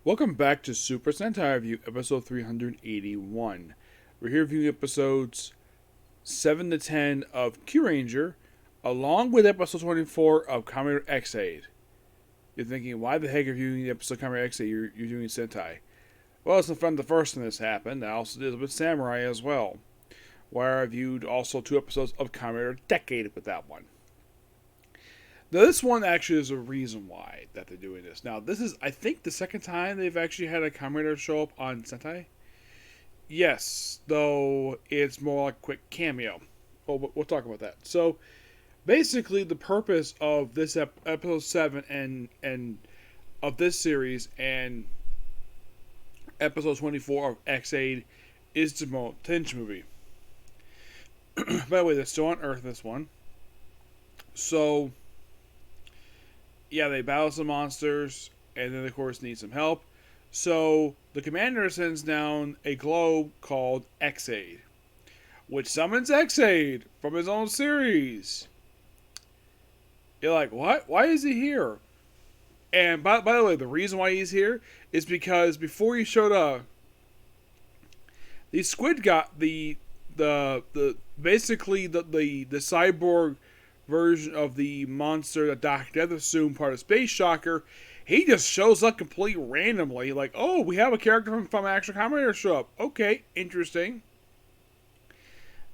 Welcome back to Super Sentai Review, episode 381. We're here reviewing episodes 7 to 10 of Kyuranger, along with episode 24 of Kamen X8. You're thinking, why the heck are you reviewing the episode of Kamen X8? You're doing Sentai. Well, it's not the first time this happened. I also did it with Samurai as well, where I reviewed also 2 episodes of Kamen Decade with that one. Now, this one actually is a reason why that they're doing this. Now, this is, I think, the second time they've actually had a Kamen show up on Sentai. Yes, though it's more like a quick cameo. Well, we'll talk about that. So, basically, the purpose of this episode 7 and of this series and episode 24 of X8 is to promote Tension movie. By the way, they're still on Earth, this one. So, yeah, they battle some monsters, and then, of course, need some help. So, the commander sends down a globe called X8, which summons X8 from his own series. You're like, what? Why is he here? And by the way, the reason why he's here is because before he showed up, the squid got the basically the cyborg version of the monster that Dr. Death assumed part of Space Shocker. He just shows up completely randomly, like, oh, we have a character from Action Comedy show up. Okay, interesting.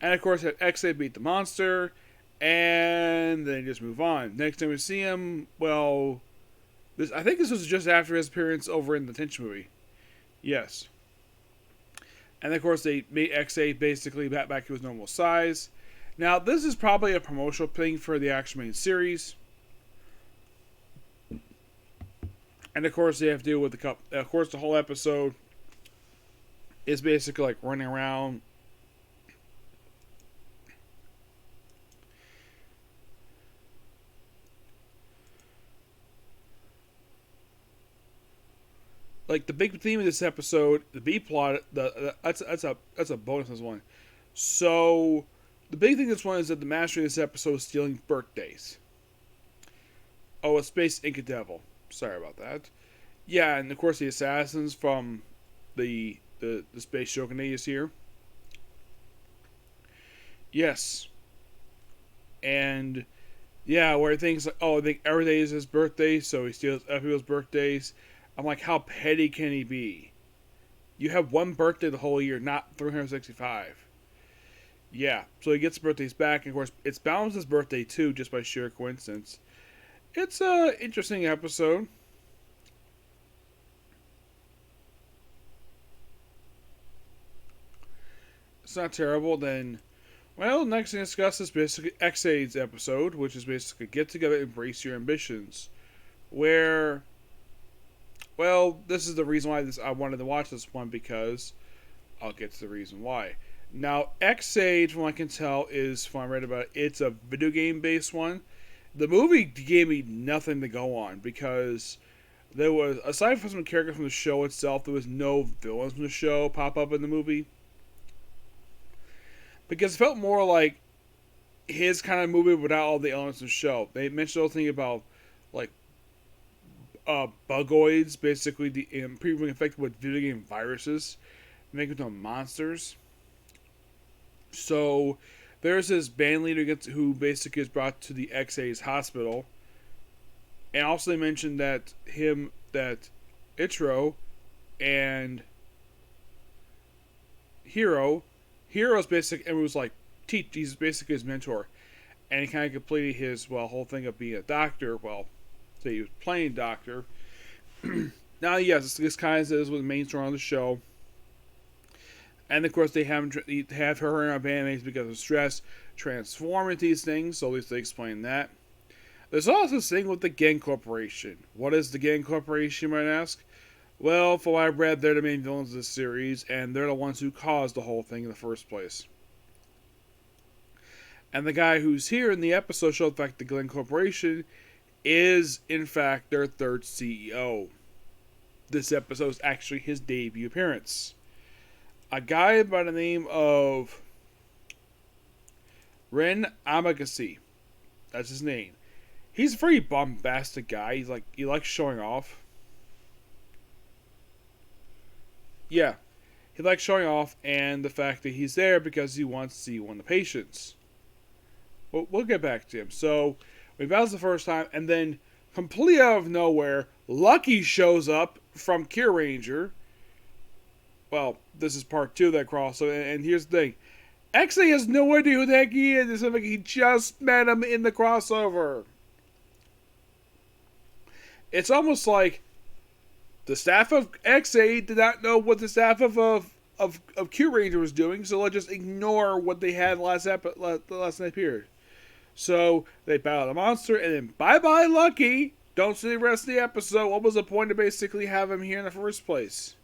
And of course, X8 beat the monster, and then just move on. Next time we see him, well, I think this was just after his appearance over in the Tension movie. Yes. And of course, they made X8 basically back to his normal size. Now, this is probably a promotional thing for the actual main series. And of course, they have to deal with the cup. Of course, the whole episode is basically like running around. Like the big theme of this episode, the B plot, that's a bonus one. So the big thing this one is that the master of this episode is stealing birthdays. Oh, a Space Inca Devil. Sorry about that. Yeah, and of course the assassins from the Space Shogunate is here. Yes. And yeah, where things like, oh, I think every day is his birthday, so he steals other people's birthdays. I'm like, how petty can he be? You have one birthday the whole year, not 365. Yeah, so he gets birthdays back, and of course, it's Balance's birthday too, just by sheer coincidence. It's a interesting episode. It's not terrible. Then, well, next thing to discuss is basically X8's episode, which is basically get together, embrace your ambitions. Where, well, this is the reason why I wanted to watch this one, because I'll get to the reason why. Now, X8, from what I can tell, is, from what I read about it, it's a video game based one. The movie gave me nothing to go on because there was, aside from some characters from the show itself, there was no villains from the show pop up in the movie. Because it felt more like his kind of movie without all the elements of the show. They mentioned the whole thing about, like, bugoids, basically people infected with video game viruses, making them monsters. So there's this band leader who basically is brought to the X8's hospital. And also they mentioned that Ichiro and Hero's basically, and it was like, he's basically his mentor. And he kind of completed his, whole thing of being a doctor. Well, so he was playing doctor. Now, yes, this kind of is with the main story on the show. And of course, they have her in our bandmates because of stress transform into these things, so at least they explain that. There's also this thing with the Gang Corporation. What is the Gang Corporation, you might ask? Well, from what I've read, they're the main villains of this series, and they're the ones who caused the whole thing in the first place. And the guy who's here in the episode showed the fact the Gang Corporation is, in fact, their third CEO. This episode is actually his debut appearance. A guy by the name of Ren Amagasi. That's his name. He's a very bombastic guy. He likes showing off. Yeah, he likes showing off and the fact that he's there because he wants to see one of the patients. We'll get back to him. So we battles the first time, and then completely out of nowhere, Lucky shows up from Kyuranger. Well, this is part 2 of that crossover, and here's the thing. X-A has no idea who the heck he is. It's like he just met him in the crossover. It's almost like the staff of X-A did not know what the staff of Kyuranger was doing, so let's just ignore what they had last night period. So they battle a monster, and then bye-bye Lucky. Don't see the rest of the episode. What was the point to basically have him here in the first place?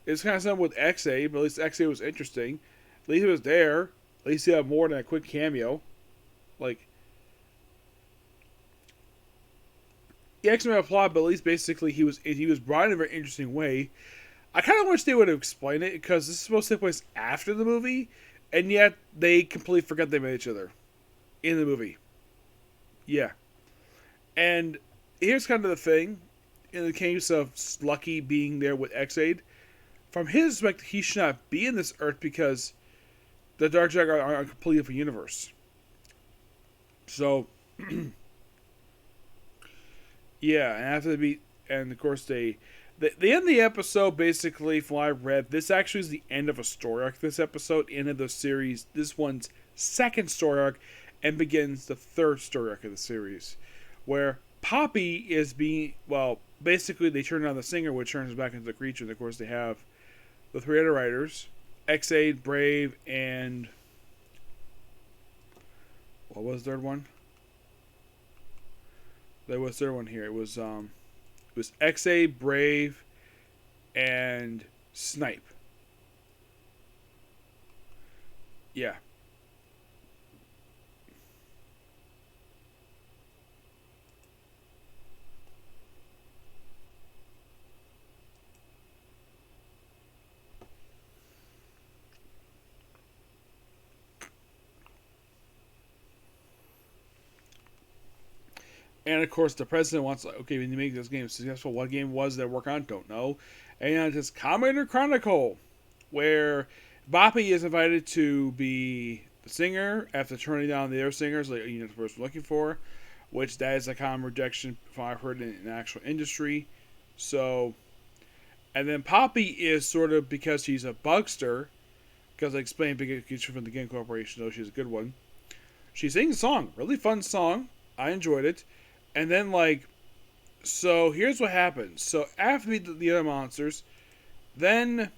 It's kind of something with X-A, but at least X-A was interesting. At least he was there. At least he had more than a quick cameo. Like, the X-Men plot, but at least basically he was brought in a very interesting way. I kind of wish they would have explained it, because this is supposed to take place after the movie, and yet they completely forgot they met each other in the movie. Yeah. And here's kind of the thing. In the case of Lucky being there with X-Aid, from his perspective, he should not be in this Earth because the Dark Jack are a completely different universe. So, yeah, and after they beat, and of course the end of the episode, basically, from what I read, this actually is the end of a story arc. This episode, end of the series, this one's second story arc, and begins the third story arc of the series, where Poppy is being, well, basically they turn on the singer, which turns back into the creature, and of course they have the 3 other writers, X-Aid, Brave, and what was the third one? There was the third one here. It was X-Aid, Brave, and Snipe. Yeah. And of course, the president wants, okay, we need to make this game successful. What game was they work on? Don't know. And it's Kamen Chronicle, where Boppy is invited to be the singer after turning down the other singers, like the person looking for, which that is a common rejection from what I've heard in the actual industry. So, and then Poppy is sort of, because she's a bugster, because I explained because she's from the Game Corporation, though she's a good one. She sings a song, really fun song. I enjoyed it. And then, like, so here's what happens. So after the other monsters, then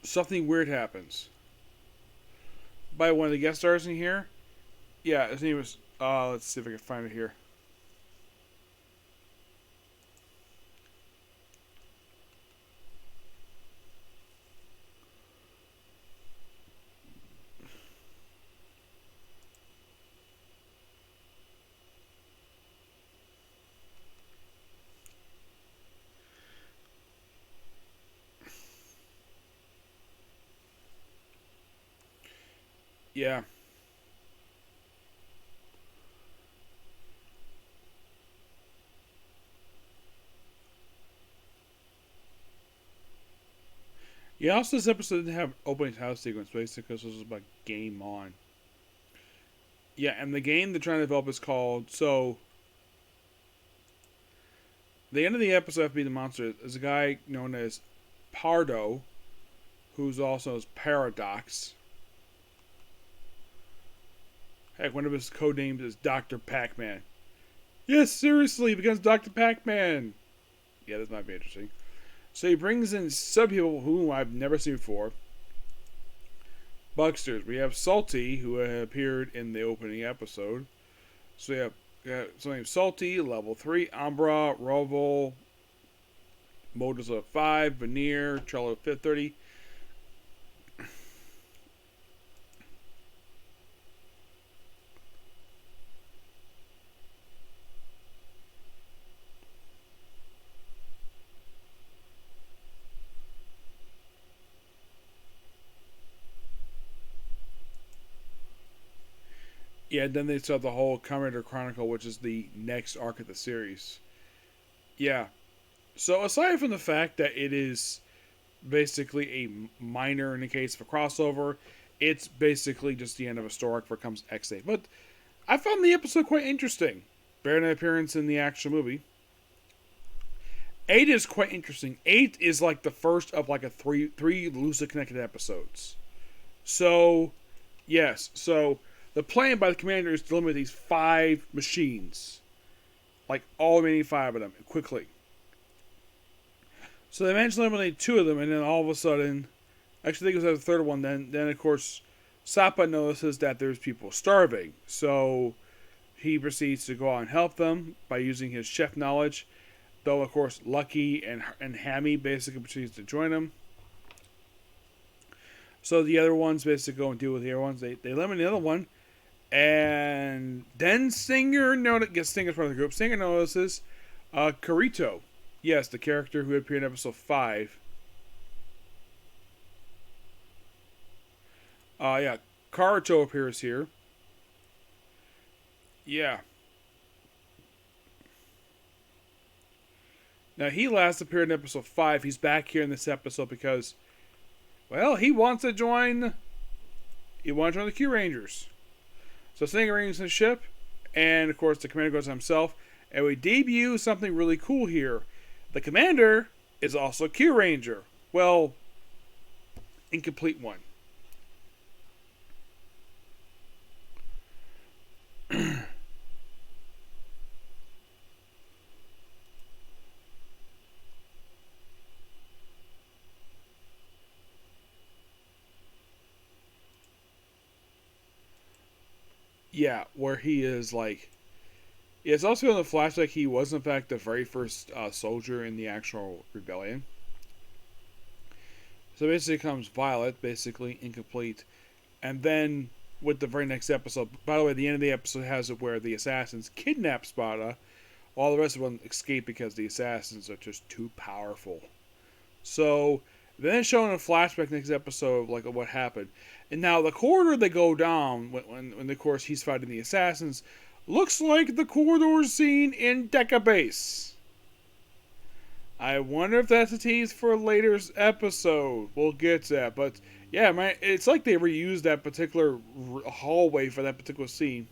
something weird happens. By one of the guest stars in here. Yeah, his name was, let's see if I can find it here. Yeah. Yeah, also this episode didn't have opening house sequence, basically, because this was about Game On. Yeah, and the game they're trying to develop is called, so, the end of the episode after being the monster is a guy known as Pardo, who's also as Paradox. Heck, one of his code names is Dr. Pac-Man. Yes, seriously, he becomes Dr. Pac-Man. Yeah, this might be interesting. So he brings in some people whom I've never seen before. Bugsters. We have Salty, who appeared in the opening episode. So we have something named Salty, level 3, Umbra, Roval, Modus of 5, Veneer, Trello 30. Yeah, then they saw the whole Kamen Chronicle, which is the next arc of the series. Yeah. So aside from the fact that it is basically a minor in the case of a crossover, it's basically just the end of a story where comes X8. But I found the episode quite interesting. Bearing an appearance in the actual movie. 8 is quite interesting. 8 is like the first of like a three loosely connected episodes. So, yes. So, the plan by the commander is to eliminate these 5 machines. Like, all remaining 5 of them, quickly. So, they managed to eliminate 2 of them, and then all of a sudden, actually, I think it was the third one, then of course, Sapa notices that there's people starving. So, he proceeds to go out and help them by using his chef knowledge. Though, of course, Lucky and Hammy basically proceeds to join him. So the other ones basically go and deal with the other ones. They eliminate the other one. And then Stinger gets Stinger's part of the group. Stinger notices Kurito. Yes, the character who appeared in episode 5. Yeah, Karuto appears here. Yeah. Now, he last appeared in episode 5. He's back here in this episode because, well, he wants to join. He wants to join the Kyurangers. So, Stinger rings his ship, and of course, the commander goes himself. And we debut something really cool here. The commander is also a Kyuranger. Well, incomplete one. Yeah, where he is like. Yeah, it's also in the flashback he was in fact the very first soldier in the actual rebellion. So basically it comes Violet, basically incomplete. And then with the very next episode, by the way, the end of the episode has it where the assassins kidnap Spada, while the rest of them escape because the assassins are just too powerful. So then it's shown in a flashback next episode like what happened. And now the corridor they go down when of course he's fighting the assassins looks like the corridor scene in Deca Base. I wonder if that's a tease for a later episode. We'll get to that, but yeah, man, it's like they reused that particular hallway for that particular scene.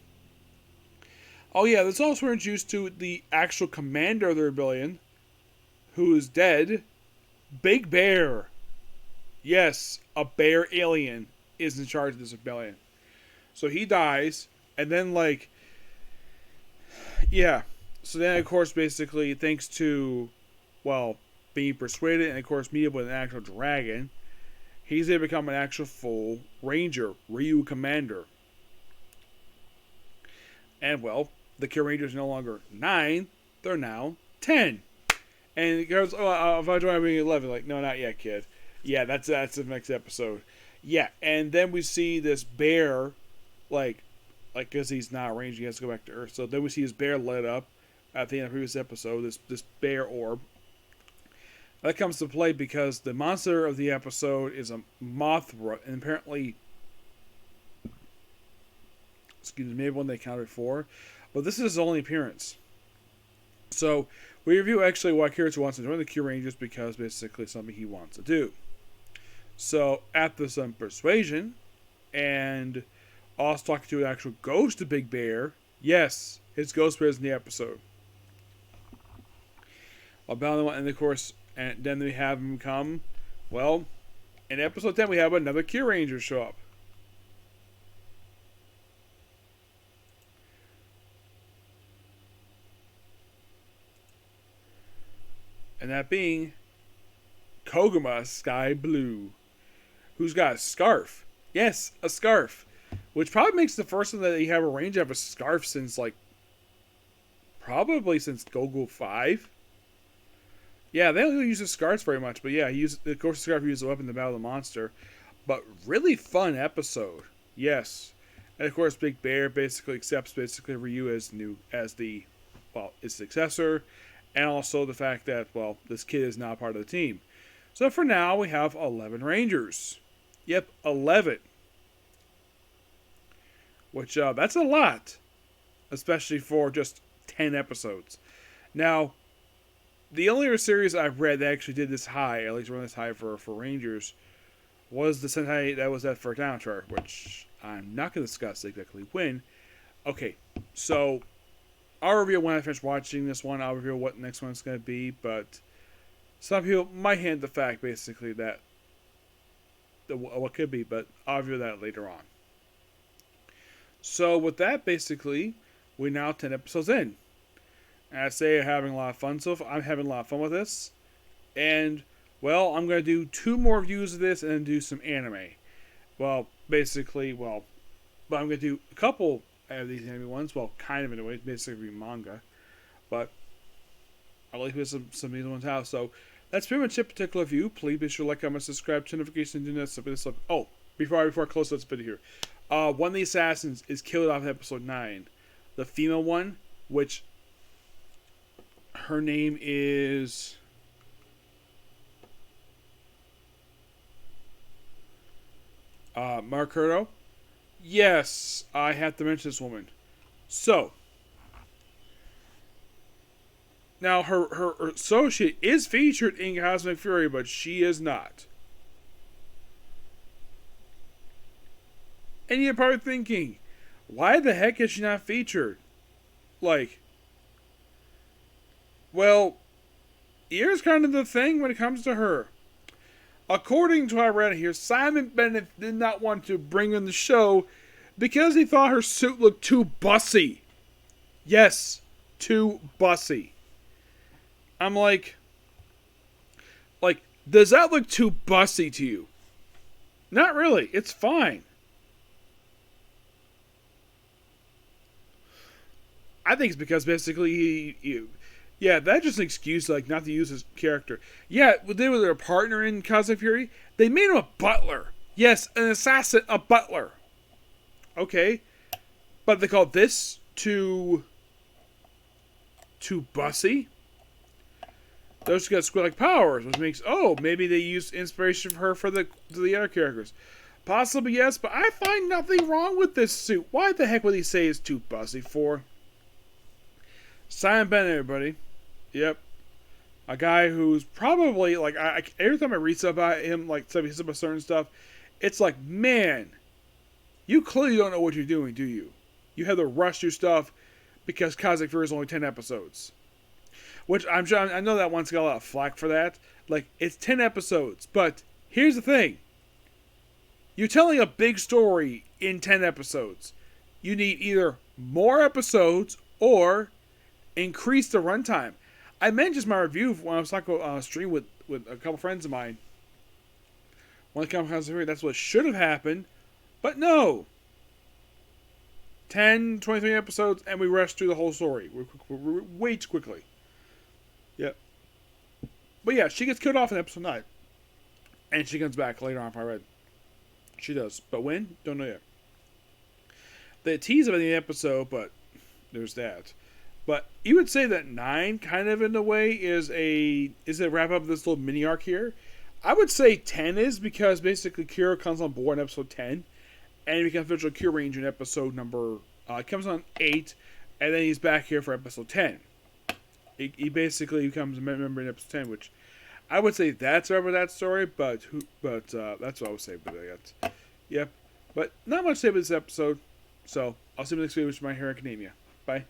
Oh yeah, this also introduced to the actual commander of the rebellion, who is dead, Big Bear. Yes, a bear alien is in charge of this rebellion. So he dies, and then like, yeah. So then of course basically thanks to, well, being persuaded and of course meeting with an actual dragon, he's able to become an actual full ranger, Ryu commander. And well, the Kyurangers are no longer 9, they're now 10. And it goes, oh, if I join being 11, like, no, not yet, kid. Yeah, that's the next episode. Yeah, and then we see this bear, like, because he's not arranged, he has to go back to Earth. So then we see his bear lit up at the end of the previous episode, this bear orb. That comes to play because the monster of the episode is a Mothra, and apparently, excuse me, maybe one they counted for, but this is his only appearance. So we review actually why Kirito wants to join the Kyurangers because basically something he wants to do. So after some persuasion, and also talking to an actual ghost of Big Bear, yes, his ghost appears in the episode. And of course, and then we have him come. Well, in episode 10, we have another Kyuranger show up. And that being Koguma Sky Blue, who's got a scarf. Yes, a scarf. Which probably makes the first one that you have a range of a scarf since, like, probably since Gogo 5. Yeah, they don't really use the scarves very much, but yeah, of course the scarf uses a weapon to battle the monster. But really fun episode. Yes. And of course Big Bear basically accepts Ryu as his successor. And also the fact that, well, this kid is now part of the team. So for now, we have 11 Rangers. Yep, 11. Which, that's a lot. Especially for just 10 episodes. Now, the only series I've read that actually did this high, at least run this high for Rangers, was the Sentai that was at for Downchart, which I'm not going to discuss exactly when. Okay, so I'll reveal when I finish watching this one. I'll reveal what the next one's going to be, but some people might hint the fact, basically, that what could be, but I'll reveal that later on. So with that, basically, we're now 10 episodes in. And I say I'm having a lot of fun, so I'm having a lot of fun with this. And, well, I'm going to do 2 more reviews of this and then do some anime. Well, basically, but I'm going to do a couple of these anime ones. Well, kind of in a way, basically manga. But I'll like to put some of these ones out. So that's pretty much it, particular review. Please be sure to like, comment, subscribe, turn notifications, do that stuff. Oh, before I close this video here. One of the assassins is killed off in episode 9. The female one, which her name is Marcurdo. Yes, I have to mention this woman. So, now her associate is featured in Cosmic Fury, but she is not. And you're probably thinking, why the heck is she not featured? Like, well, here's kind of the thing when it comes to her. According to what I read here, Simon Bennett did not want to bring in the show because he thought her suit looked too bussy. Yes, too bussy. I'm like, does that look too bussy to you? Not really. It's fine. I think it's because basically that's just an excuse not to use his character. Yeah, they were their partner in Cosmic Fury. They made him a butler. Yes, an assassin, a butler. Okay, but they called this too bussy. Those got squid-like powers, which makes maybe they used inspiration from her for the other characters. Possibly yes, but I find nothing wrong with this suit. Why the heck would he say it's too bussy for? Simon Bennett, everybody. Yep. A guy who's probably, every time I read stuff about him, stuff about certain stuff, it's like, man, you clearly don't know what you're doing, do you? You have to rush your stuff because Cosmic Fury is only 10 episodes. Which, I know that one's got a lot of flack for that. It's 10 episodes, but here's the thing. You're telling a big story in 10 episodes. You need either more episodes or increase the runtime. I mentioned my review when I was talking on a stream with a couple friends of mine. When it comes to that's what should have happened, but no. 10, 23 episodes, and we rushed through the whole story. We're way too quickly. Yep. But yeah, she gets killed off in episode 9. And she comes back later on if I read. She does. But when? Don't know yet. They tease about the episode, but there's that. But you would say that 9, kind of in a way, is a wrap up of this little mini arc here. I would say 10 is because basically Kira comes on board in episode 10, and he becomes virtual Kyuranger in episode number. Comes on 8, and then he's back here for episode 10. He basically becomes a member in episode 10, which I would say that's over that story, but that's what I would say. But yep. But not much to say about this episode, so I'll see you next week with My Hero Academia. Bye.